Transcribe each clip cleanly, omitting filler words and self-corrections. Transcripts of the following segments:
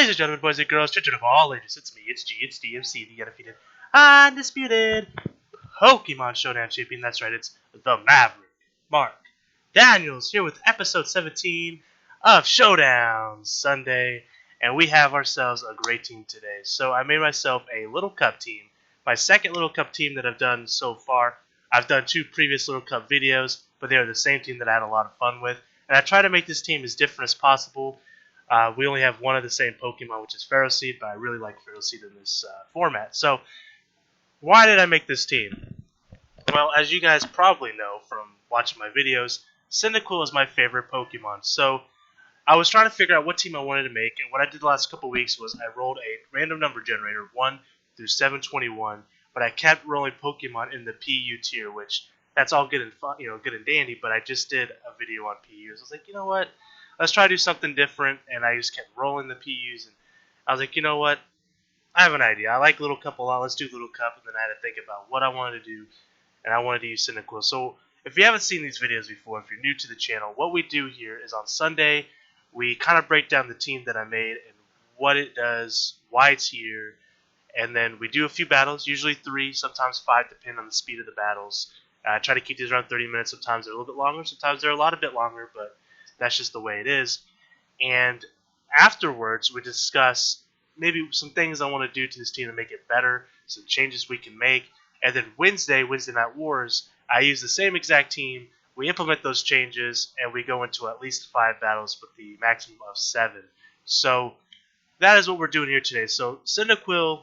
Ladies and gentlemen, boys and girls, children of all ages, it's me, it's G, it's DMC, the undefeated, undisputed Pokemon Showdown champion. That's right, it's the Maverick, Mark Daniels, here with episode 17 of Showdown Sunday, and we have ourselves a great team today. So I made myself a Little Cup team, my second Little Cup team that I've done so far. I've done two previous Little Cup videos, but they were the same team that I had a lot of fun with, and I try to make this team as different as possible. We only have one of the same Pokemon, which is Ferroseed, but I really like Ferroseed in this format. So, why did I make this team? Well, as you guys probably know from watching my videos, Cyndaquil is my favorite Pokemon. So, I was trying to figure out what team I wanted to make, and what I did the last couple weeks was I rolled a random number generator, 1 through 721, but I kept rolling Pokemon in the PU tier, which that's all good and fun, good and dandy, but I just did a video on PUs. I was like, you know what? Let's try to do something different, and I just kept rolling the PUs, and I was like, you know what? I have an idea. I like Little Cup a lot. Let's do Little Cup, and then I had to think about what I wanted to do, and I wanted to use Cyndaquil. So if you haven't seen these videos before, if you're new to the channel, what we do here is on Sunday, we kind of break down the team that I made and what it does, why it's here, and then we do a few battles, usually 3, sometimes 5, depending on the speed of the battles. I try to keep these around 30 minutes. Sometimes they're a little bit longer. Sometimes they're a bit longer, but that's just the way it is. And afterwards, we discuss maybe some things I want to do to this team to make it better, some changes we can make. And then Wednesday Night Wars, I use the same exact team. We implement those changes, and we go into at least 5 battles with the maximum of 7. So that is what we're doing here today. So Cyndaquil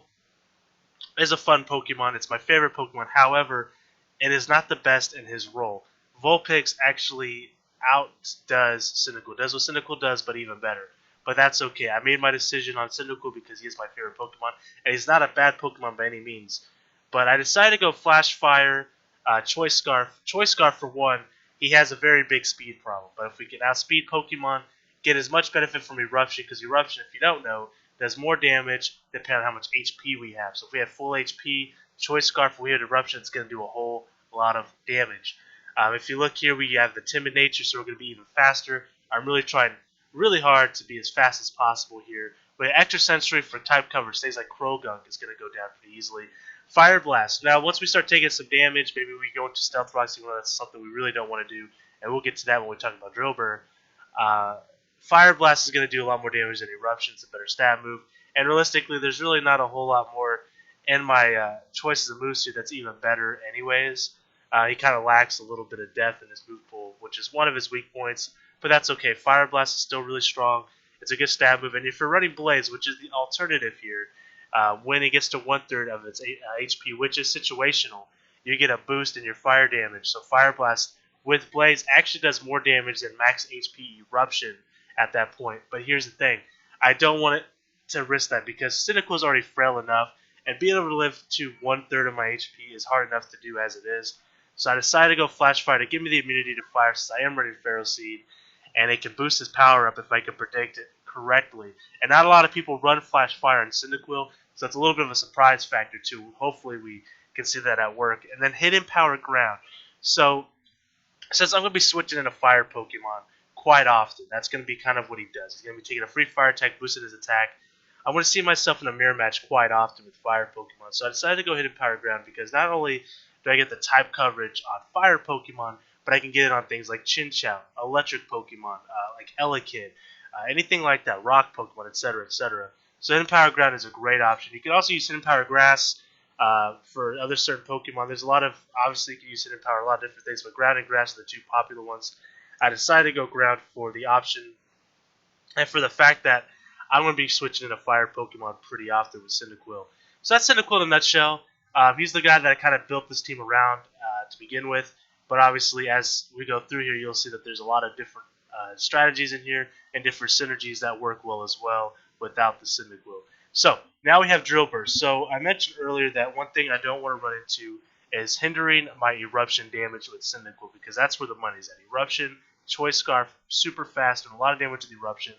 is a fun Pokemon. It's my favorite Pokemon. However, it is not the best in his role. Vulpix actually outdoes Cyndaquil, does what Cyndaquil does, but even better. But that's okay. I made my decision on Cyndaquil because he is my favorite Pokemon, and he's not a bad Pokemon by any means. But I decided to go Flash Fire, Choice Scarf. Choice Scarf, for one, he has a very big speed problem. But if we can outspeed Pokemon, get as much benefit from Eruption, because Eruption, if you don't know, does more damage depending on how much HP we have. So if we have full HP, Choice Scarf, we hit Eruption, it's going to do a whole lot of damage. If you look here, we have the Timid Nature, so we're going to be even faster. I'm really trying really hard to be as fast as possible here. But Extrasensory for type coverage, things like Krogunk is going to go down pretty easily. Fire Blast. Now, once we start taking some damage, maybe we go into Stealth Rocks, even though that's something we really don't want to do. And we'll get to that when we talk about Drillbur. Fire Blast is going to do a lot more damage than Eruption. It's a better stab move. And realistically, there's really not a whole lot more in my choices of moves here that's even better anyways. He kind of lacks a little bit of depth in his move pool, which is one of his weak points, but that's okay. Fire Blast is still really strong. It's a good stab move, and if you're running Blaze, which is the alternative here, when it gets to 1/3 of its HP, which is situational, you get a boost in your fire damage. So Fire Blast with Blaze actually does more damage than max HP Eruption at that point. But here's the thing. I don't want it to risk that because Cyndaquil is already frail enough, and being able to live to 1/3 of my HP is hard enough to do as it is. So I decided to go Flash Fire to give me the immunity to fire since I am running Ferroseed, and it can boost his power up if I can predict it correctly. And not a lot of people run Flash Fire in Cyndaquil, so it's a little bit of a surprise factor too. Hopefully we can see that at work. And then Hidden Power Ground. So since I'm going to be switching into Fire Pokemon quite often, that's going to be kind of what he does. He's going to be taking a free Fire attack, boosting his attack. I want to see myself in a mirror match quite often with Fire Pokemon. So I decided to go Hidden Power Ground because not only do I get the type coverage on Fire Pokemon, but I can get it on things like Chinchou, Electric Pokemon, like Elekid, anything like that, Rock Pokemon, etc., etc. So Hidden Power Ground is a great option. You can also use Hidden Power Grass for other certain Pokemon. There's a lot of, obviously you can use Hidden Power, a lot of different things, but Ground and Grass are the two popular ones. I decided to go Ground for the option, and for the fact that I'm going to be switching into Fire Pokemon pretty often with Cyndaquil. So that's Cyndaquil in a nutshell. He's the guy that I kind of built this team around to begin with, but obviously as we go through here, you'll see that there's a lot of different strategies in here and different synergies that work well as well without the Cyndaquil. So now we have Drillbur. So I mentioned earlier that one thing I don't want to run into is hindering my Eruption damage with Cyndaquil, because that's where the money's at. Eruption, Choice Scarf, super fast, and a lot of damage with Eruption.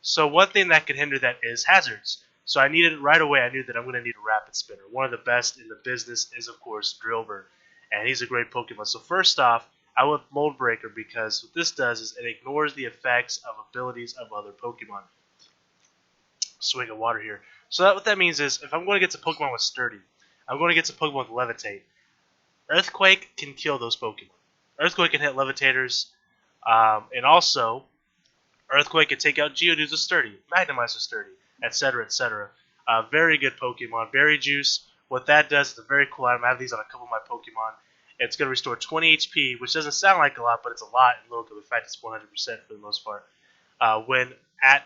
So one thing that could hinder that is hazards. So I needed it right away. I knew that I'm going to need a Rapid Spinner. One of the best in the business is, of course, Drillbur, and he's a great Pokemon. So first off, I went Mold Breaker because what this does is it ignores the effects of abilities of other Pokemon. swig of water here. So what that means is, if I'm going to get some Pokemon with Sturdy, I'm going to get some Pokemon with Levitate. Earthquake can kill those Pokemon. Earthquake can hit Levitators, and also Earthquake can take out Geodudes with Sturdy, Magnemize with Sturdy, etc., etc. Very good Pokemon. Berry Juice, what that does is a very cool item. I have these on a couple of my Pokemon. It's going to restore 20 HP, which doesn't sound like a lot, but it's a lot in Little Cup. In fact, it's 100% for the most part. When at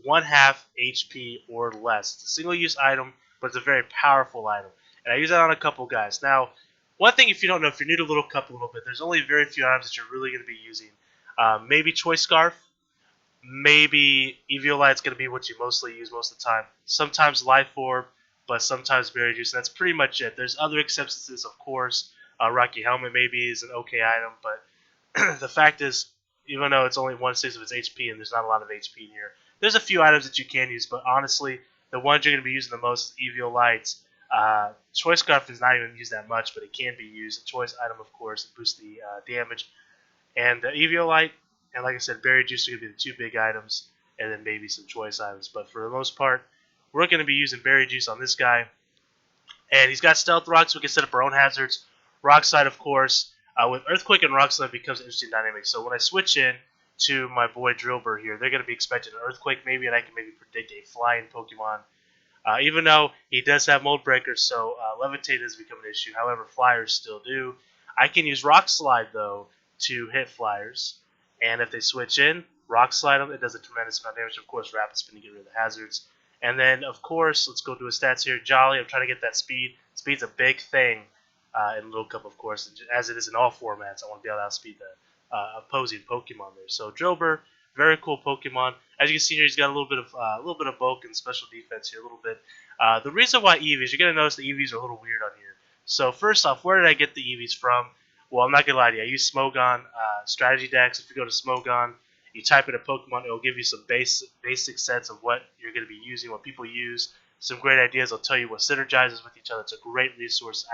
1/2 HP or less. It's a single-use item, but it's a very powerful item. And I use that on a couple guys. Now, one thing if you don't know, if you're new to Little Cup a little bit, there's only very few items that you're really going to be using. Maybe Choice Scarf. Maybe Eviolite's going to be what you mostly use most of the time. Sometimes Life Orb, but sometimes Berry Juice. And that's pretty much it. There's other exceptions, of course. Rocky Helmet maybe is an okay item, but the fact is, even though it's only 1/6 of its HP and there's not a lot of HP in here, there's a few items that you can use, but honestly, the ones you're going to be using the most is Eviolite. Choice Scarf is not even used that much, but it can be used. A choice item, of course, to boost the damage. And Eviolite, and like I said, Berry Juice are going to be the two big items, and then maybe some choice items. But for the most part, we're going to be using Berry Juice on this guy. And he's got Stealth Rock, so we can set up our own hazards. Rock Slide, of course. With Earthquake and Rock Slide becomes an interesting dynamic. So when I switch in to my boy Drillbur here, they're going to be expecting an Earthquake maybe, and I can maybe predict a flying Pokemon. Even though he does have Mold Breaker, so Levitate has become an issue. However, Flyers still do. I can use Rock Slide, though, to hit Flyers. And if they switch in, Rock Slide them, it does a tremendous amount of damage. Of course, Rapid Spin to get rid of the hazards. And then, of course, let's go to his stats here. Jolly, I'm trying to get that speed. Speed's a big thing. In Little Cup, of course, as it is in all formats. I want to be able to outspeed the opposing Pokemon there. So Drillbur, very cool Pokemon. As you can see here, he's got a little bit of bulk and special defense here, a little bit. The reason why Eevees, you're gonna notice the Eevees are a little weird on here. So first off, where did I get the Eevees from? Well, I'm not gonna lie to you. I use Smogon strategy decks. If you go to Smogon, you type in a Pokemon, it will give you some basic sets of what you're gonna be using, what people use. Some great ideas. I'll tell you what synergizes with each other. It's a great resource.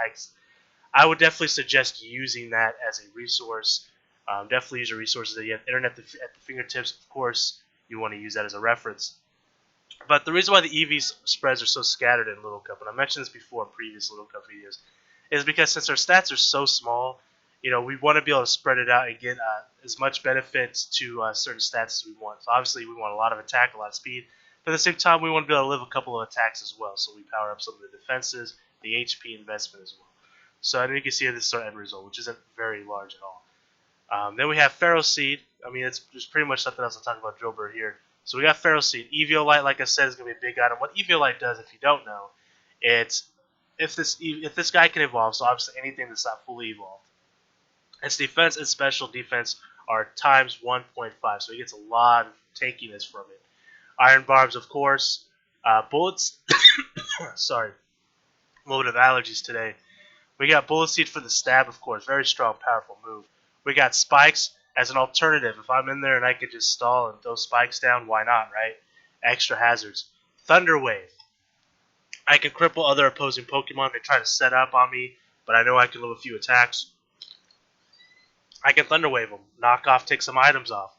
I would definitely suggest using that as a resource. Definitely use your resources that you have internet at the fingertips. Of course, you want to use that as a reference. But the reason why the EV spreads are so scattered in Little Cup, and I mentioned this before in previous Little Cup videos, is because since our stats are so small, we want to be able to spread it out and get as much benefits to certain stats as we want. So obviously, we want a lot of attack, a lot of speed. But at the same time, we want to be able to live a couple of attacks as well. So we power up some of the defenses, the HP investment as well. So I know you can see this is our end result, which isn't very large at all. Then we have Feral Seed. I mean, there's pretty much nothing else to talk about Drillbur here. So we got Feral Seed. Eviolite, like I said, is going to be a big item. What Eviolite does, if you don't know, it's if this guy can evolve, so obviously anything that's not fully evolved, its defense and special defense are times 1.5, so he gets a lot of tankiness from it. Iron Barbs, of course. Bullets. Sorry. A little bit of allergies today. We got Bullet Seed for the stab, of course. Very strong, powerful move. We got Spikes as an alternative. If I'm in there and I could just stall and throw Spikes down, why not, right? Extra hazards. Thunder Wave. I can cripple other opposing Pokemon. They try to set up on me, but I know I can live a few attacks. I can Thunder Wave them. Knock off, take some items off.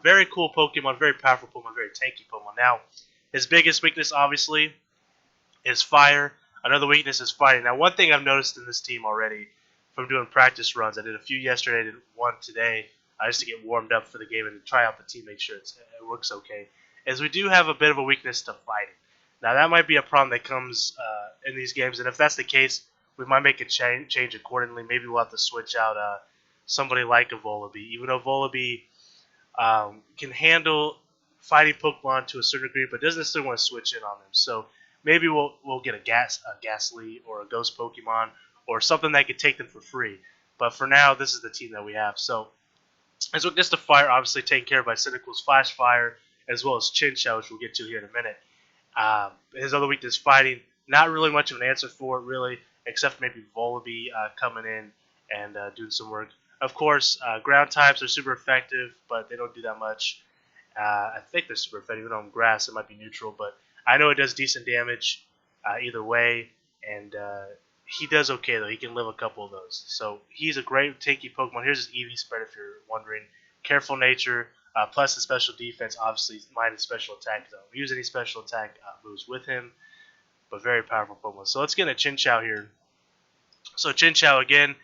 Very cool Pokemon, very powerful Pokemon, very tanky Pokemon. Now, his biggest weakness, obviously, is Fire. Another weakness is fighting. Now, one thing I've noticed in this team already from doing practice runs, I did a few yesterday, I did one today, just to get warmed up for the game and to try out the team, make sure it works okay, is we do have a bit of a weakness to fighting. Now, that might be a problem that comes in these games, and if that's the case, we might make a change accordingly. Maybe we'll have to switch out somebody like a Volibee. Even though Volibee can handle fighting Pokemon to a certain degree, but doesn't necessarily want to switch in on them. So maybe we'll get a Ghastly or a Ghost Pokemon or something that could take them for free. But for now, this is the team that we have. So as well, just the Fire, obviously taken care of by Cyndaquil's Flash Fire, as well as Chinchou, which we'll get to here in a minute. His other weakness, fighting, not really much of an answer for it, really, except maybe Volibee coming in and doing some work. Of course, ground types are super effective, but they don't do that much. I think they're super effective. Even on grass, it might be neutral, but I know it does decent damage either way, and he does okay, though. He can live a couple of those. So he's a great tanky Pokemon. Here's his EV spread if you're wondering. Careful nature, plus the special defense, obviously minus special attack. So I don't use any special attack moves with him, but very powerful Pokemon. So let's get a Chinchou here. So Chinchou again,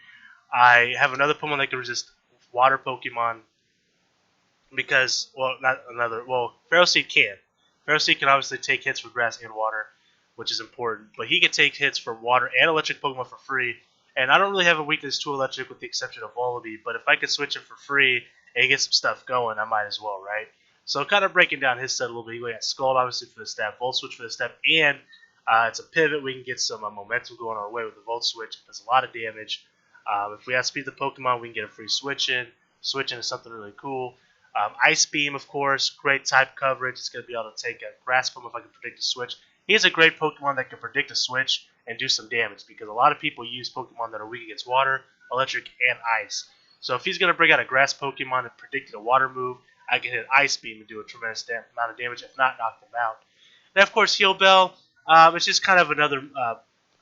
I have another Pokemon that can resist water Pokemon because, well, not another, well, Ferroseed can. Ferroseed can obviously take hits for grass and water, which is important, but he can take hits for water and electric Pokemon for free, and I don't really have a weakness to electric with the exception of Volibee, but if I could switch it for free and get some stuff going, I might as well, right? So kind of breaking down his set a little bit, we got Scald obviously for the stab, Volt Switch for the stab, and it's a pivot. We can get some momentum going our way with the Volt Switch. It does a lot of damage. If we outspeed the Pokemon, we can get a free switch in. Switching is something really cool. Ice Beam, of course, great type coverage. It's going to be able to take a Grass Pokemon if I can predict a switch. He's a great Pokemon that can predict a switch and do some damage because a lot of people use Pokemon that are weak against water, electric, and ice. So if he's going to bring out a Grass Pokemon and predict a water move, I can hit Ice Beam and do a tremendous amount of damage, if not knock them out. And of course, Heal Bell. It's just kind of another.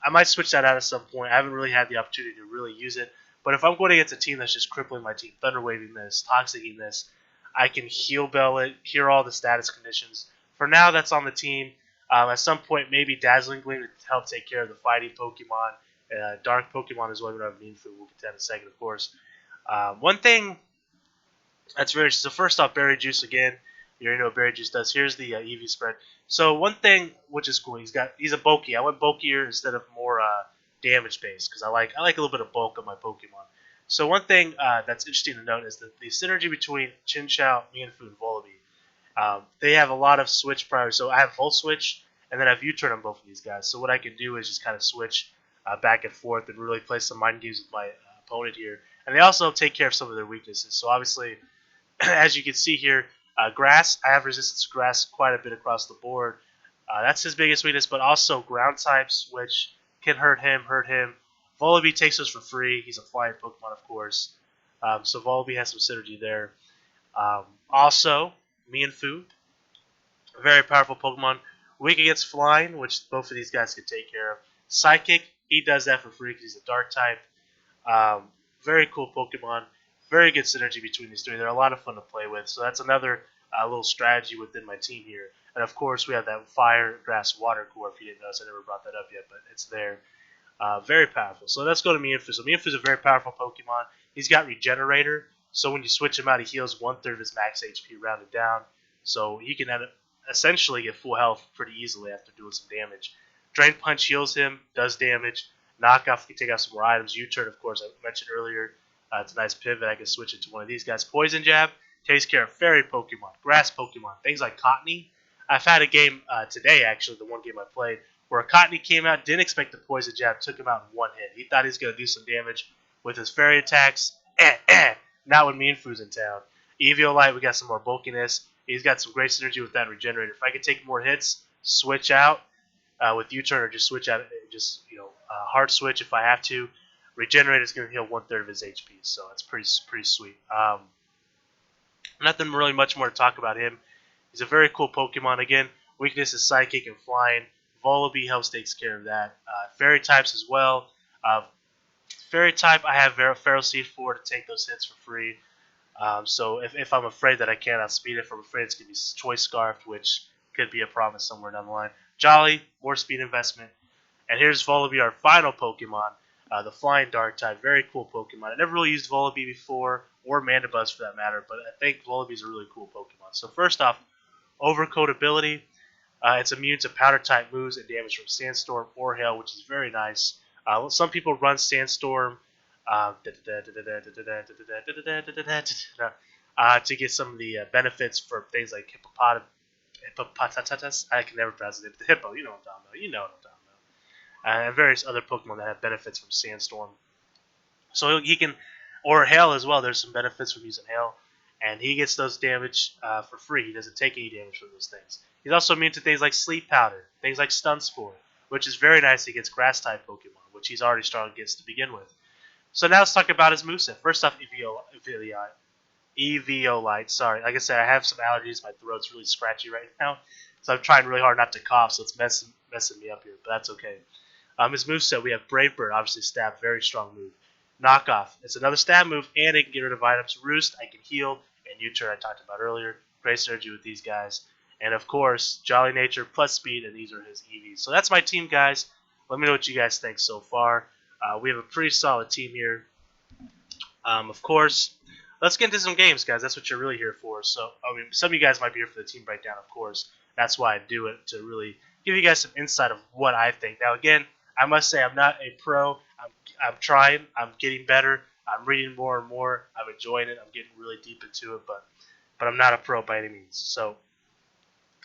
I might switch that out at some point. I haven't really had the opportunity to really use it. But if I'm going against a team that's just crippling my team, Thunder Waving this, Toxicking this, I can Heal Bell it, cure all the status conditions. For now, that's on the team. At some point, maybe Dazzling Gleam to help take care of the fighting Pokemon. Dark Pokemon as well. We don't have Mean Food. We'll get to that in a second, of course. One thing that's very. So first off, Berry Juice again. You already know what Berry Juice does. Here's the EV spread. So one thing which is cool, he's a bulky. I went bulkier instead of more damage based because I like a little bit of bulk of my Pokemon. So one thing that's interesting to note is that the synergy between Chinchou, Mienfoo, and Volibee. They have a lot of switch priorities. So I have Volt Switch and then I have U-Turn on both of these guys. So what I can do is just kind of switch back and forth and really play some mind games with my opponent here. And they also take care of some of their weaknesses. So obviously, as you can see here, Grass, I have resistance to Grass quite a bit across the board. That's his biggest weakness, but also Ground types, which can hurt him. Volibee takes those for free. He's a flying Pokemon, of course. So Volibee has some synergy there. Also, Mienfoo, a very powerful Pokemon. Weak against flying, which both of these guys can take care of. Psychic, he does that for free because he's a Dark type. Very cool Pokemon. Very good synergy between these three. They're a lot of fun to play with. So that's another little strategy within my team here. And of course, we have that Fire, Grass, Water core. If you didn't notice, I never brought that up yet, but it's there. Very powerful. So let's go to Mienfoo. So Mienfoo is a very powerful Pokemon. He's got Regenerator. So when you switch him out, he heals 1/3 of his max HP rounded down. So he can essentially get full health pretty easily after doing some damage. Drain Punch heals him, does damage. Knockoff can take out some more items. U-Turn, of course, I mentioned earlier. It's a nice pivot. I can switch it to one of these guys. Poison Jab takes care of Fairy Pokemon, Grass Pokemon, things like Cottony. I've had a game today, actually, the one game I played, where a Cottony came out, didn't expect the Poison Jab, took him out in one hit. He thought he was going to do some damage with his Fairy attacks. Not when Mienfoo's in town. Eviolite, we got some more bulkiness. He's got some great synergy with that Regenerator. If I could take more hits, switch out with U-Turn or just switch out, hard switch if I have to. Regenerate is going to heal 1/3 of his HP, so that's pretty sweet. Nothing really much more to talk about him. He's a very cool Pokemon. Again, weakness is Psychic and Flying. Volibee helps takes care of that. Fairy types as well. Fairy type, I have Ferroseed for to take those hits for free. So if I'm afraid that I can't outspeed it, if I'm afraid it's going to be Choice Scarfed, which could be a problem somewhere down the line. Jolly, more speed investment. And here's Volibee, our final Pokemon. The Flying Dark type, very cool Pokemon. I never really used Volibee before, or Mandibuzz for that matter, but I think Volibee is a really cool Pokemon. So first off, Overcoat ability. It's immune to Powder type moves and damage from Sandstorm or Hail, which is very nice. Some people run Sandstorm to get some of the benefits for things like Hippopotamus. I can never pronounce the name. The Hippo, you know what I'm talking about. You know what I'm talking about. And various other Pokemon that have benefits from Sandstorm. So he can, or Hail as well. There's some benefits from using Hail, and he gets those damage for free. He doesn't take any damage from those things. He's also immune to things like Sleep Powder, things like Stun Spore, which is very nice against Grass-type Pokemon, which he's already strong against to begin with. So now let's talk about his moveset. First off, Eviolite. Sorry, like I said, I have some allergies. My throat's really scratchy right now, so I'm trying really hard not to cough, so it's messing me up here, but that's okay. His moveset, we have Brave Bird, obviously stab, very strong move. Knockoff, it's another stab move, and it can get rid of items. Roost, I can heal and U-Turn I talked about earlier. Great synergy with these guys. And of course, Jolly Nature plus Speed, and these are his EVs. So that's my team, guys. Let me know what you guys think so far. We have a pretty solid team here. Of course, let's get into some games, guys. That's what you're really here for. So, I mean, some of you guys might be here for the team breakdown, of course. That's why I do it, to really give you guys some insight of what I think. Now, again, I must say I'm not a pro. I'm trying. I'm getting better. I'm reading more and more. I'm enjoying it. I'm getting really deep into it, but I'm not a pro by any means. So,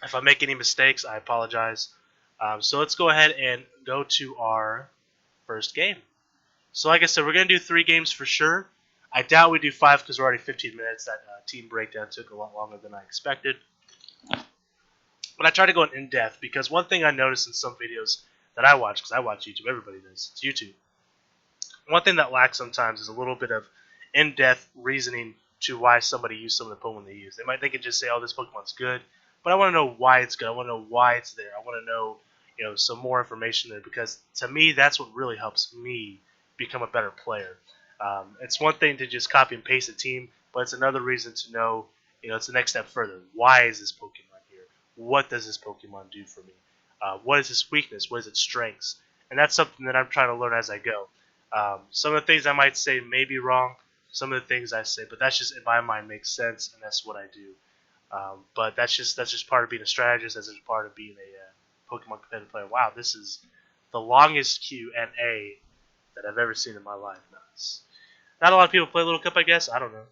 if I make any mistakes, I apologize. So let's go ahead and go to our first game. So like I said, we're going to do 3 games for sure. I doubt we do 5 because we're already 15 minutes. That team breakdown took a lot longer than I expected. But I try to go in depth because one thing I noticed in some videos that I watch, because I watch YouTube, everybody does, it's YouTube. One thing that lacks sometimes is a little bit of in-depth reasoning to why somebody used some of the Pokemon they use. They could just say, oh, this Pokemon's good, but I want to know why it's good. I want to know why it's there. I want to know, some more information there, because to me, that's what really helps me become a better player. It's one thing to just copy and paste a team, but it's another reason to know, it's the next step further. Why is this Pokemon here? What does this Pokemon do for me? What is its weakness? What is its strengths? And that's something that I'm trying to learn as I go. Some of the things I might say may be wrong. Some of the things I say, but that's just in my mind makes sense, and that's what I do. But that's just part of being a strategist. That's just part of being a Pokemon competitive player. Wow, this is the longest Q&A that I've ever seen in my life. Nice. Not a lot of people play Little Cup, I guess. I don't know.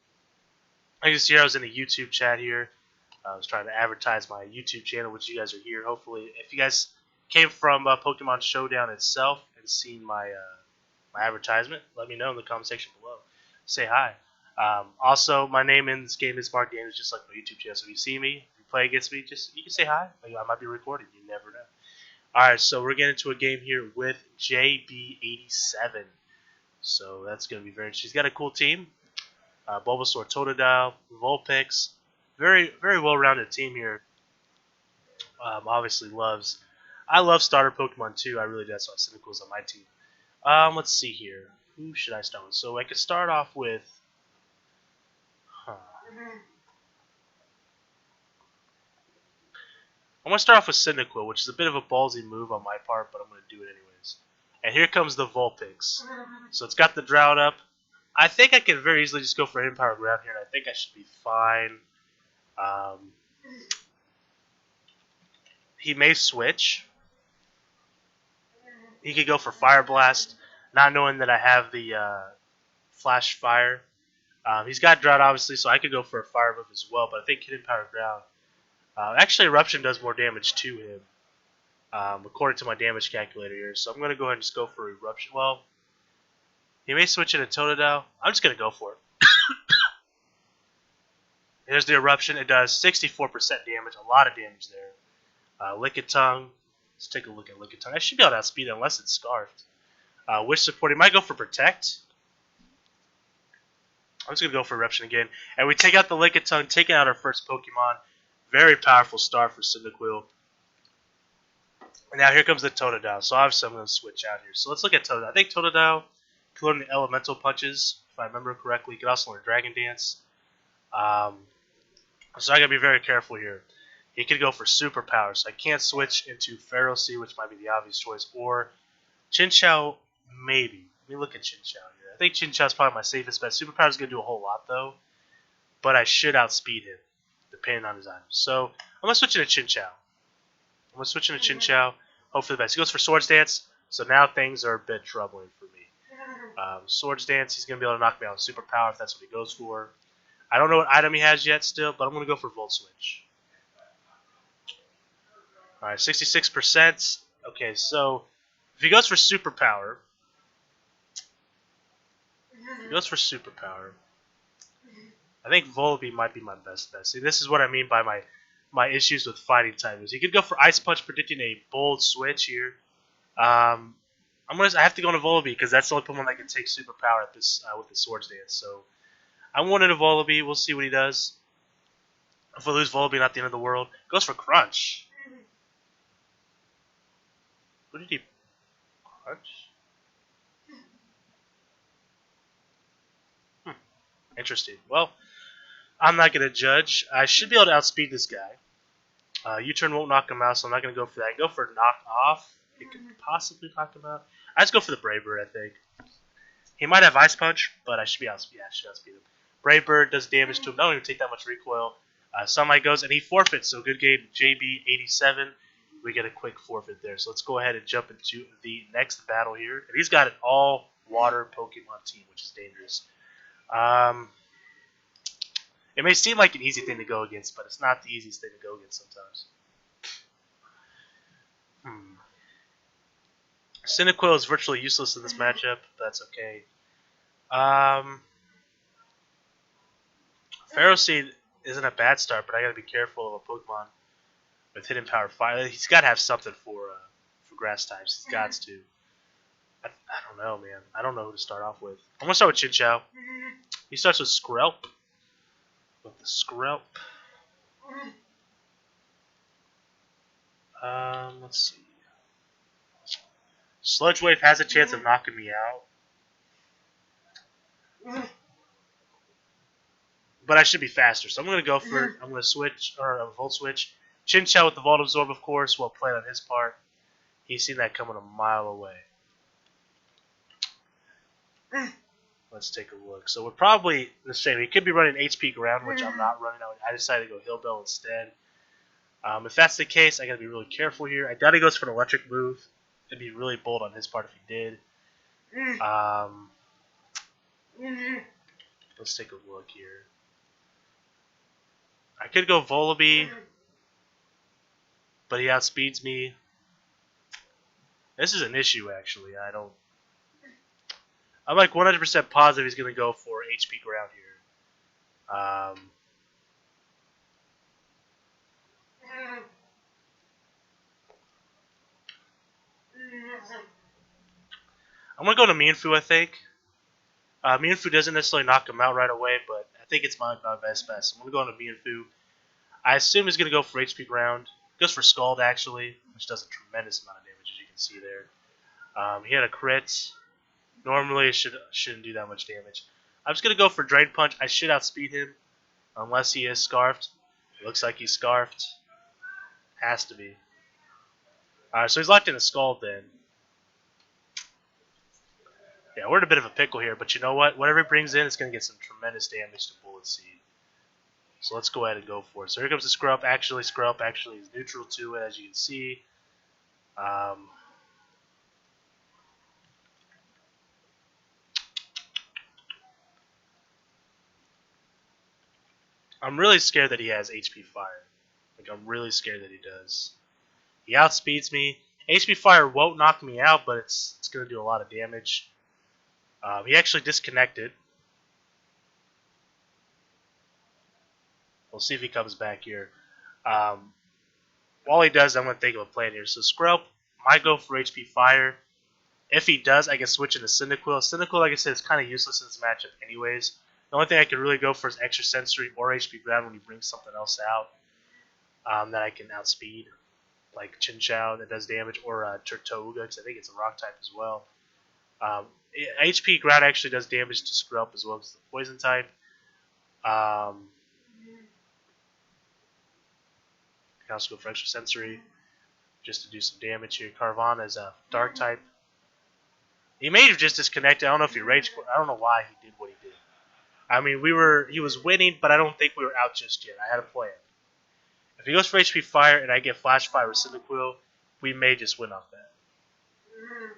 I can see I was in a YouTube chat here. I was trying to advertise my YouTube channel, which you guys are here. Hopefully, if you guys came from Pokemon Showdown itself and seen my my advertisement, let me know in the comment section below. Say hi. Also, my name in this game is Mark Daniels, just like my YouTube channel. So if you see me, if you play against me, you can say hi. I might be recording. You never know. All right, so we're getting into a game here with JB87. So that's going to be very interesting. He's got a cool team. Bulbasaur, Totodile, Vulpix. Very, very well-rounded team here. Obviously I love starter Pokemon too. I really do. That's why Cyndaquil's on my team. Let's see here. Who should I start with? So I could start off with... I'm going to start off with Cyndaquil, which is a bit of a ballsy move on my part, but I'm going to do it anyways. And here comes the Vulpix. So it's got the Drought up. I think I can very easily just go for Hidden Power Ground here, and I think I should be fine. He may switch. He could go for Fire Blast, not knowing that I have the Flash Fire. He's got Drought, obviously, so I could go for a Fire move as well, but I think Hidden Power Ground. Actually, Eruption does more damage to him, according to my damage calculator here. So I'm going to go ahead and just go for Eruption. Well, he may switch into Totodile. I'm just going to go for it. Here's the Eruption. It does 64% damage, a lot of damage there. Lickitung. Let's take a look at Lickitung. I should be able to outspeed it unless it's Scarfed. Wish Support. He might go for Protect. I'm just going to go for Eruption again. And we take out the Lickitung, taking out our first Pokemon. Very powerful start for Cyndaquil. And now here comes the Totodile. So obviously I'm going to switch out here. So let's look at Totodile. I think Totodile can learn the Elemental Punches, if I remember correctly. He can also learn Dragon Dance. So I got to be very careful here. He could go for Superpower. So I can't switch into Ferocity, which might be the obvious choice. Or Chinchou, maybe. Let me look at Chinchou here. I think Chinchou is probably my safest bet. Superpower is going to do a whole lot, though. But I should outspeed him, depending on his items. So I'm going to switch into Chinchou. Hope for the best. He goes for Swords Dance, so now things are a bit troubling for me. Swords Dance, he's going to be able to knock me out with Superpower if that's what he goes for. I don't know what item he has yet still, but I'm going to go for Volt Switch. Alright, 66%. Okay, so if he goes for Superpower, I think Volbeat might be my best bet. See, this is what I mean by my issues with fighting types. He could go for Ice Punch, predicting a bold switch here. I have to go into Volbeat because that's the only Pokemon that can take Superpower at this with the Swords Dance. So I wanted a Volbeat. We'll see what he does. If we lose Volbeat, not the end of the world. Goes for Crunch. Who did he punch? Interesting. Well, I'm not going to judge. I should be able to outspeed this guy. U-turn won't knock him out, so I'm not going to go for that. I go for knock off. It could possibly knock him out. I just go for the Brave Bird, I think. He might have Ice Punch, but I should be outspeed. Yeah, I should outspeed him. Brave Bird does damage to him. Don't even take that much recoil. Sunlight goes, and he forfeits. So good game, JB87. We get a quick forfeit there. So let's go ahead and jump into the next battle here. And he's got an all-water Pokemon team, which is dangerous. It may seem like an easy thing to go against, but it's not the easiest thing to go against sometimes. Cyndaquil is virtually useless in this matchup. That's okay. Pharaoh Seed isn't a bad start, but I gotta be careful of a Pokemon with hidden power fire. He's gotta have something for grass types. He's got to. I don't know, man. I don't know who to start off with. I'm gonna start with Chinchou. He starts with Skrelp. With the Skrelp. Let's see. Sludge Wave has a chance of knocking me out. But I should be faster, so I'm going to go for it. I'm going to switch, or a Volt Switch. Chinchou with the Volt Absorb, of course, well played on his part. He's seen that coming a mile away. Let's take a look. So we're probably the same. He could be running HP Ground, which I'm not running. I decided to go Hill Bell instead. If that's the case, I got to be really careful here. I doubt he goes for an electric move. It'd be really bold on his part if he did. Let's take a look here. I could go Volibee, but he outspeeds me. This is an issue, actually. I'm like 100% positive he's going to go for HP Ground here. I'm going to go to Mienfoo, I think. Mienfoo doesn't necessarily knock him out right away, but I think it's my best bet. So I'm going to go into Mienfoo. I assume he's going to go for HP Ground. Goes for Scald, actually, which does a tremendous amount of damage, as you can see there. He had a crit. Normally, it shouldn't do that much damage. I'm just going to go for Drain Punch. I should outspeed him, unless he is Scarfed. It looks like he's Scarfed. Has to be. Alright, so he's locked in a Scald then. Yeah, we're in a bit of a pickle here, but you know what? Whatever he brings in, it's going to get some tremendous damage to Bullet Seed. So let's go ahead and go for it. So here comes the Skrelp. Actually, Skrelp actually is neutral to it, as you can see. I'm really scared that he has HP Fire. Like, I'm really scared that he does. He outspeeds me. HP Fire won't knock me out, but it's going to do a lot of damage. He actually disconnected. We'll see if he comes back here. While he does, I'm going to think of a plan here. So Skrelp might go for HP Fire. If he does, I can switch into Cyndaquil. Cyndaquil, like I said, is kind of useless in this matchup anyways. The only thing I can really go for is Extra Sensory or HP Ground when he brings something else out that I can outspeed. Like Chinchou that does damage, or Turtouga, because I think it's a rock type as well. HP Ground actually does damage to Skrelp as well as the poison type. I can also go for Extra Sensory just to do some damage here. Carvanha is a dark type. He may have just disconnected. I don't know if he rage quit. I don't know why he did what he did. I mean, he was winning, but I don't think we were out just yet. I had a plan. If he goes for HP Fire and I get Flash Fire with Cyndaquil, we may just win off that.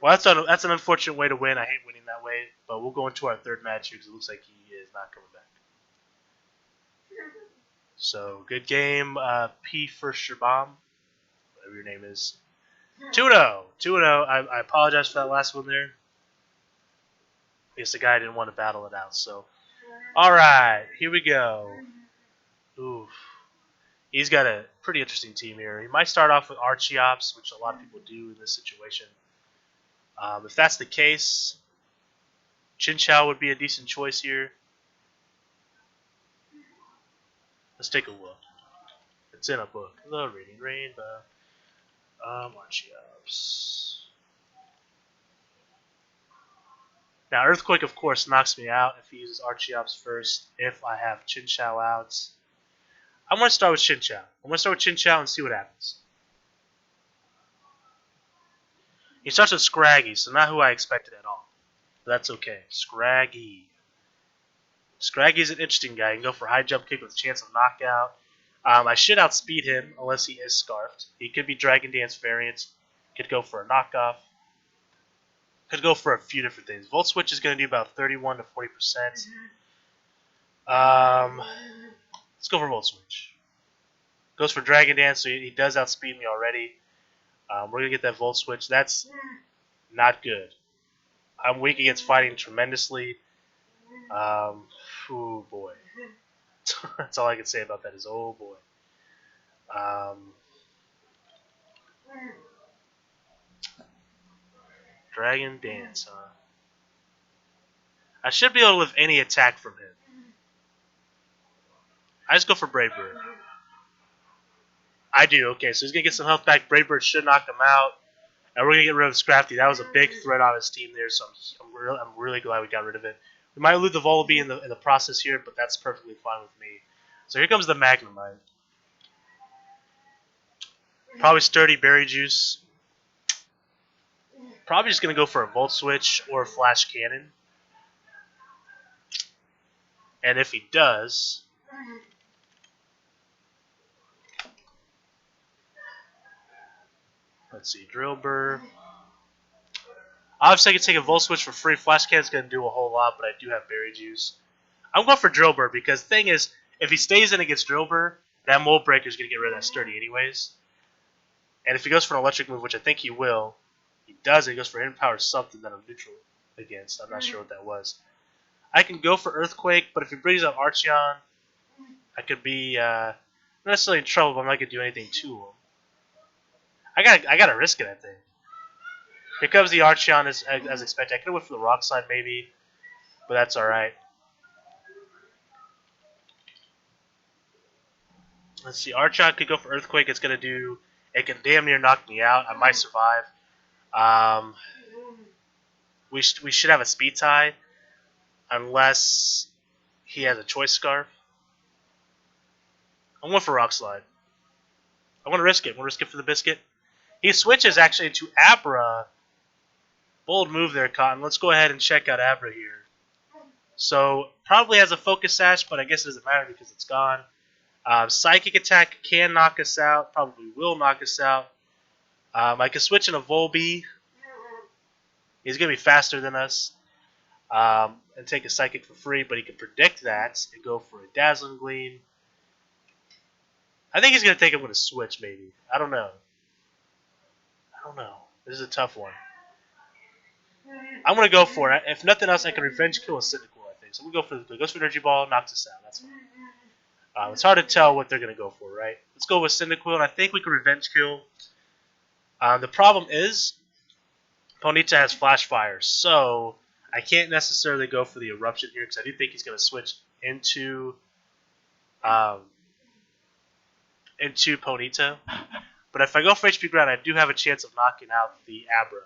Well, that's an unfortunate way to win. I hate winning that way, but we'll go into our third match here because it looks like he is not coming back. So, good game. P for Shabam, whatever your name is. 2-0. 2-0. I apologize for that last one there. I guess the guy didn't want to battle it out. So, alright, here we go. Oof. He's got a pretty interesting team here. He might start off with Archeops, which a lot of people do in this situation. If that's the case, Chinchou would be a decent choice here. Let's take a look. It's in a book. The Reading Rainbow. Archeops. Now, Earthquake, of course, knocks me out if he uses Archeops first, if I have Chinchou out. I'm going to start with Chinchou. I'm going to start with Chinchou and see what happens. He starts with Scraggy, so not who I expected at all. But that's okay. Scraggy. Scraggy's an interesting guy. You can go for high jump kick with a chance of knockout. I should outspeed him unless he is scarfed. He could be Dragon Dance variant. Could go for a knockoff. Could go for a few different things. Volt Switch is going to do about 31 to 40%. Let's go for Volt Switch. Goes for Dragon Dance, so he does outspeed me already. We're going to get that Volt Switch. That's not good. I'm weak against fighting tremendously. Oh boy. That's all I can say about that is oh boy. Dragon Dance, huh? I should be able to live any attack from him. I just go for Brave Bird. I do, okay, so he's going to get some health back. Brave Bird should knock him out. And we're going to get rid of Scrafty. That was a big threat on his team there, so I'm really glad we got rid of it. We might lose the Volibee in the process here, but that's perfectly fine with me. So here comes the Magnemite. Probably Sturdy Berry Juice. Probably just going to go for a Volt Switch or a Flash Cannon. And if he does... Let's see, Drill Burr. Obviously, I can take a Volt Switch for free. Flash Cannon's going to do a whole lot, but I do have Berry Juice. I'm going for Drill Burr because the thing is, if he stays in against Drill Burr, that Mold Breaker is going to get rid of that Sturdy anyways. And if he goes for an electric move, which I think he will, he does, he goes for Hidden Power something that I'm neutral against. I'm not sure what that was. I can go for Earthquake, but if he brings up Archeon, I could be not necessarily in trouble, but I'm not going to do anything to him. I gotta risk it, I think. Here comes the Archeon as expected. I could have went for the Rock Slide maybe, but that's alright. Let's see, Archeon could go for Earthquake. It's gonna do. It can damn near knock me out. I might survive. We should have a speed tie, unless he has a Choice Scarf. I'm going for Rock Slide. I want to risk it. I want to risk it for the biscuit. He switches actually to Abra. Bold move there, Cotton. Let's go ahead and check out Abra here. So, probably has a Focus Sash, but I guess it doesn't matter because it's gone. Psychic Attack can knock us out. Probably will knock us out. I can switch in a Volbeat. He's going to be faster than us. And take a Psychic for free, but he can predict that and go for a Dazzling Gleam. I think he's going to think I'm going to switch, maybe. I don't know. This is a tough one. I'm going to go for it. If nothing else, I can Revenge Kill a Cyndaquil, I think. So we'll go for the goes for Energy Ball, knocks us out. That's fine. It's hard to tell what they're going to go for, right? Let's go with Cyndaquil, and I think we can Revenge Kill. The problem is, Ponyta has Flash Fire, so I can't necessarily go for the Eruption here, because I do think he's going to switch into Ponyta. But if I go for HP Ground, I do have a chance of knocking out the Abra.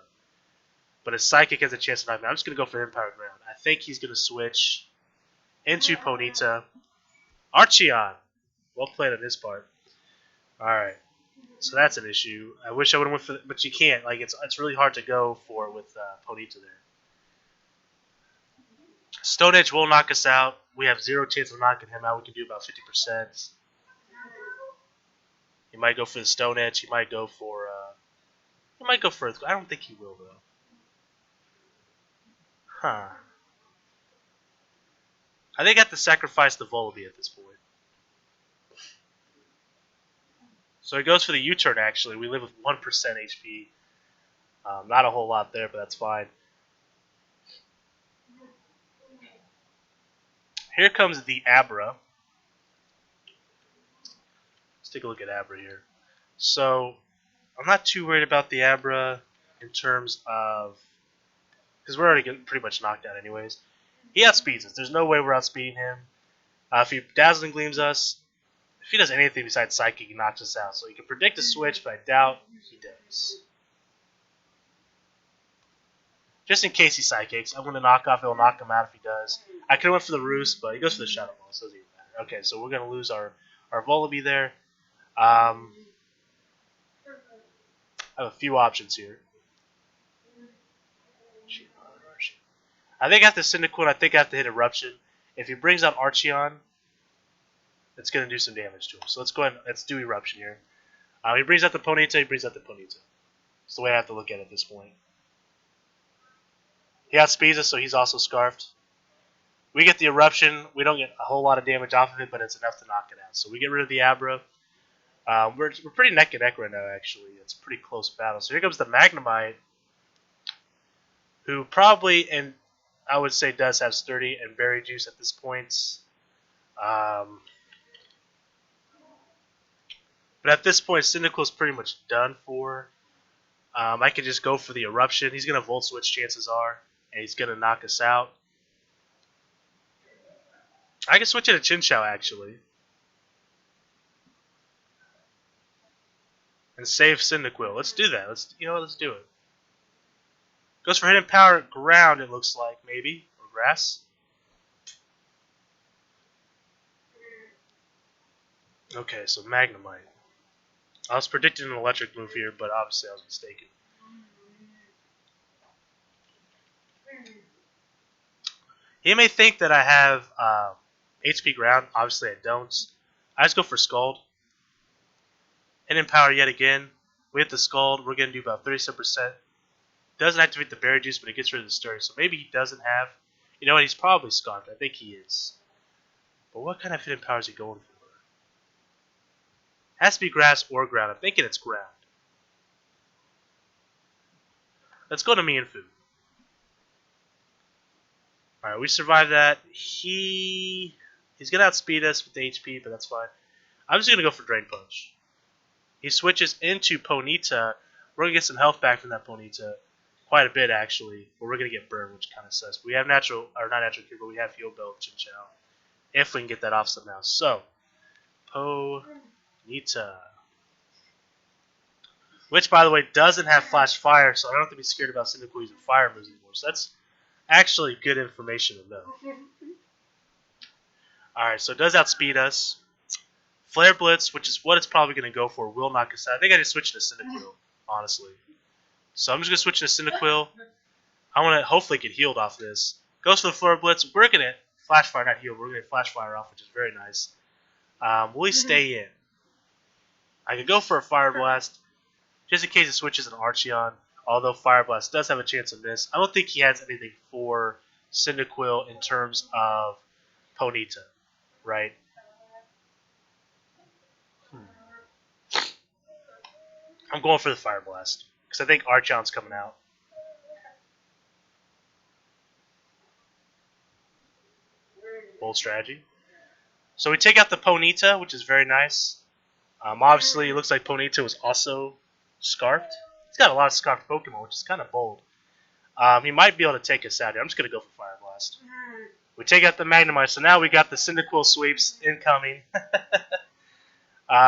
But his Psychic has a chance of knocking me out. I'm just going to go for Empower Ground. I think he's going to switch into Ponyta. Archeon. Well played on his part. Alright. So that's an issue. I wish I would have went for it, but you can't. Like it's really hard to go for with Ponyta there. Stone Edge will knock us out. We have 0 chance of knocking him out. We can do about 50%. He might go for the Stone Edge. He might go for Earthquake. I don't think he will though. Huh. I think I have to sacrifice the Volibee at this point. So he goes for the U-turn actually. We live with 1% HP. Not a whole lot there, but that's fine. Here comes the Abra. Let's take a look at Abra here. So I'm not too worried about the Abra in terms of... because we're already getting pretty much knocked out anyways. He outspeeds us. There's no way we're outspeeding him. If he Dazzling Gleams us, if he does anything besides Psychic, he knocks us out. So he can predict a switch, but I doubt he does. Just in case he Psychics, I'm going to knock off. It'll knock him out if he does. I could have went for the Roost, but he goes for the Shadow Ball, so it doesn't even matter. Okay, so we're going to lose our Volibee there. I have a few options here. I think after Cyndaquil, I think I have to hit Eruption. If he brings out Archeon, it's going to do some damage to him. So let's go ahead and let's do Eruption here. He brings out the Ponyta, he brings out the Ponyta. That's the way I have to look at it at this point. He outspeeds us, so he's also Scarfed. We get the Eruption. We don't get a whole lot of damage off of it, but it's enough to knock it out. So we get rid of the Abra. We're pretty neck and neck right now, actually. It's a pretty close battle. So here comes the Magnemite, who probably, and I would say does have Sturdy and Berry Juice at this point. But at this point, Cyndaquil is pretty much done for. I could just go for the Eruption. He's going to Volt Switch, chances are, and he's going to knock us out. I can switch it to Chinchou, actually. And save Cyndaquil. Let's do that. Let's do it. Goes for Hidden Power Ground, it looks like, maybe. Or Grass. Okay, so Magnemite. I was predicting an electric move here, but obviously I was mistaken. He may think that I have HP Ground. Obviously I don't. I just go for Scald. Hidden Power yet again. We hit the Scald. We're going to do about 37%. Doesn't activate the Berry Juice, but it gets rid of the Sturdy. So maybe he doesn't have. You know what? He's probably Scarfed. I think he is. But what kind of Hidden Power is he going for? Has to be Grass or Ground. I'm thinking it's Ground. Let's go to Mienfoo. Alright, we survived that. He's going to outspeed us with the HP, but that's fine. I'm just going to go for Drain Punch. He switches into Ponyta. We're going to get some health back from that Ponyta. Quite a bit, actually. But we're going to get burned, which kind of sucks. We have not natural cure, but we have Heal Bell with Chinchou. If we can get that off somehow. So, Ponyta. Which, by the way, doesn't have Flash Fire, so I don't have to be scared about Cyndaquil using fire moves anymore. So that's actually good information to know. Alright, so it does outspeed us. Flare Blitz, which is what it's probably going to go for, will knock us out. I think I just switched to Cyndaquil, honestly. So I'm just going to switch to Cyndaquil. I want to hopefully get healed off this. Goes for the Flare Blitz. We're going to Flash Fire, not heal. We're going to Flash Fire off, which is very nice. Will he stay in? I could go for a Fire Blast, just in case it switches an Archeon. Although Fire Blast does have a chance of miss. I don't think he has anything for Cyndaquil in terms of Ponyta, right? I'm going for the Fire Blast, because I think Archeon's coming out. Bold strategy. So we take out the Ponyta, which is very nice. Obviously, it looks like Ponyta was also Scarfed. He's got a lot of Scarfed Pokemon, which is kind of bold. He might be able to take us out here. I'm just going to go for Fire Blast. We take out the Magnemite, so now we got the Cyndaquil sweeps incoming.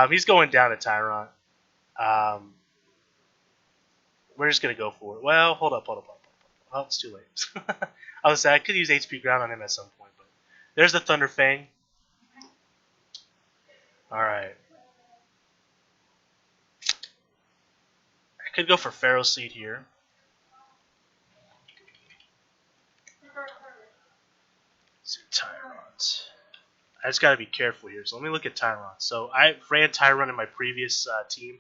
He's going down to Tyrant. We're just going to go for it. Well, hold up. Oh, it's too late. I was saying I could use HP Ground on him at some point, but there's the Thunder Fang. Alright. I could go for Pharaoh Seed here. Tyrant. I just gotta be careful here. So let me look at Tyrant. So I ran Tyrant in my previous team,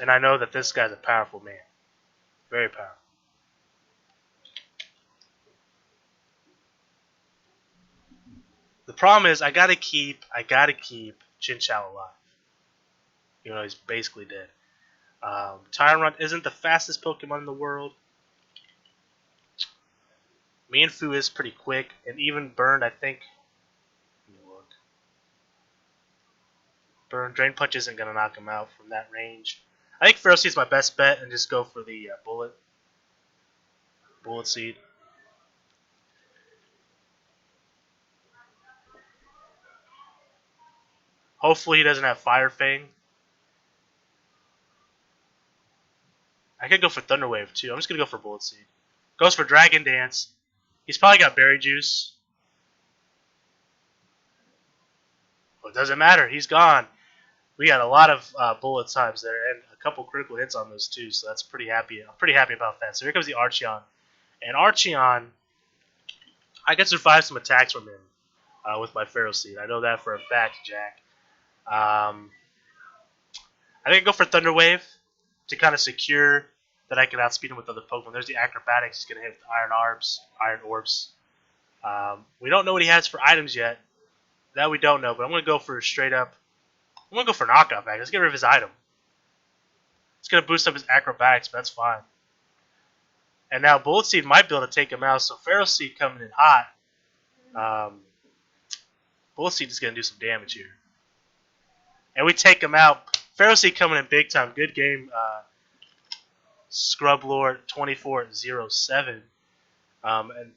and I know that this guy's a powerful man, very powerful. The problem is I gotta keep Chinchou alive. You know, he's basically dead. Tyrant isn't the fastest Pokemon in the world. Mienfoo is pretty quick, and even Burned, I think. Let me look. Burn, Drain Punch isn't going to knock him out from that range. I think Pharaoh Seed is my best bet, and just go for the Bullet Seed. Hopefully he doesn't have Fire Fang. I could go for Thunder Wave too. I'm just going to go for Bullet Seed. Goes for Dragon Dance. He's probably got Berry Juice. Well, it doesn't matter. He's gone. We got a lot of bullet times there and a couple critical hits on those too, so that's pretty happy. I'm pretty happy about that. So here comes the Archeon. And Archeon, I can survive some attacks from him with my Feral Seed. I know that for a fact, Jack. I think I go for Thunder Wave to kind of secure that I can outspeed him with other Pokemon. There's the Acrobatics. He's going to hit with Iron Orbs. We don't know what he has for items yet. That we don't know, but I'm going to go for straight up. I'm going to go for Knockout Bag. Let's get rid of his item. It's going to boost up his Acrobatics, but that's fine. And now Bullet Seed might be able to take him out, so Feral Seed coming in hot. Bullet Seed is going to do some damage here. And we take him out. Feral Seed coming in big time. Good game. Scrub Lord 2407. And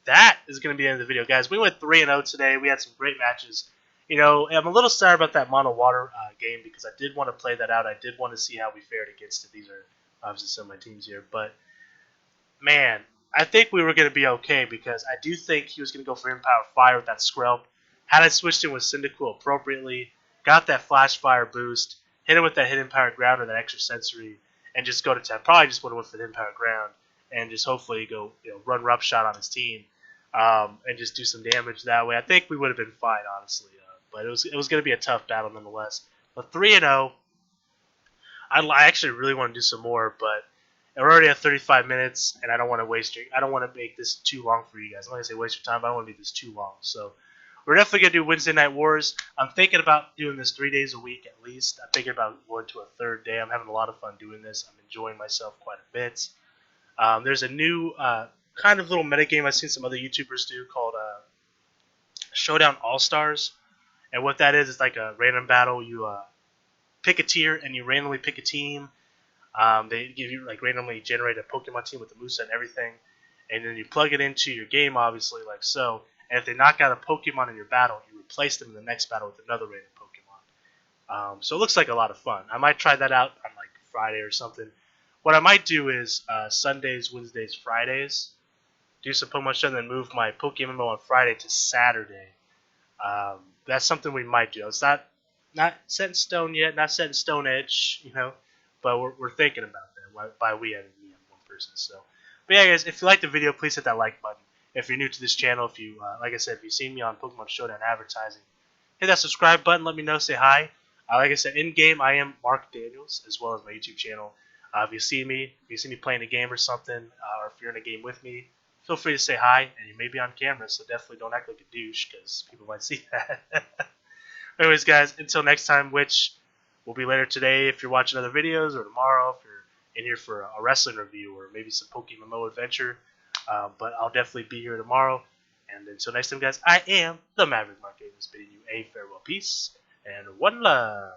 that is going to be the end of the video, guys. We went 3-0 today. We had some great matches. You know, I'm a little sad about that Mono Water game because I did want to play that out. I did want to see how we fared against it. These are obviously some of my teams here. But, man, I think we were going to be okay because I do think he was going to go for Empower Fire with that Skrelp. Had I switched in with Cyndaquil appropriately, got that Flash Fire boost, hit him with that Hidden Power Ground or that extra sensory, and just go to 10. Probably just would have went for the Hidden Power Ground and just hopefully go run Rough Shot on his team and just do some damage that way. I think we would have been fine, honestly. But it was going to be a tough battle nonetheless. But 3-0, I actually really want to do some more, but we're already at 35 minutes, and I don't want to I don't want to make this too long for you guys. I'm not going to say waste your time, but I don't want to make this too long. So we're definitely going to do Wednesday Night Wars. I'm thinking about doing this 3 days a week at least. I'm thinking about going to a third day. I'm having a lot of fun doing this. I'm enjoying myself quite a bit. There's a new kind of little metagame I've seen some other YouTubers do called Showdown All-Stars. And what that is like a random battle. You pick a tier and you randomly pick a team. They give you like randomly generate a Pokemon team with the moveset and everything. And then you plug it into your game, obviously, like so. And if they knock out a Pokemon in your battle, you replace them in the next battle with another random Pokemon. So it looks like a lot of fun. I might try that out on like Friday or something. What I might do is Sundays, Wednesdays, Fridays, do some Pokemon Show and then move my Pokemon on Friday to Saturday. That's something we might do. It's not set in stone yet, not set in stone edge, but we're thinking about that. By we, I mean one person. So, but yeah, guys, if you like the video, please hit that like button. If you're new to this channel, if you, like I said, if you've seen me on Pokemon Showdown advertising, hit that subscribe button. Let me know. Say hi. Like I said, in game, I am Mark Daniels, as well as my YouTube channel. If you see me playing a game or something, or if you're in a game with me, feel free to say hi, and you may be on camera, so definitely don't act like a douche, because people might see that. Anyways, guys, until next time, which will be later today if you're watching other videos, or tomorrow if you're in here for a wrestling review, or maybe some Pokemon Mo adventure. But I'll definitely be here tomorrow. And until next time, guys, I am the Maverick Mark Davis, bidding you a farewell, peace, and one love.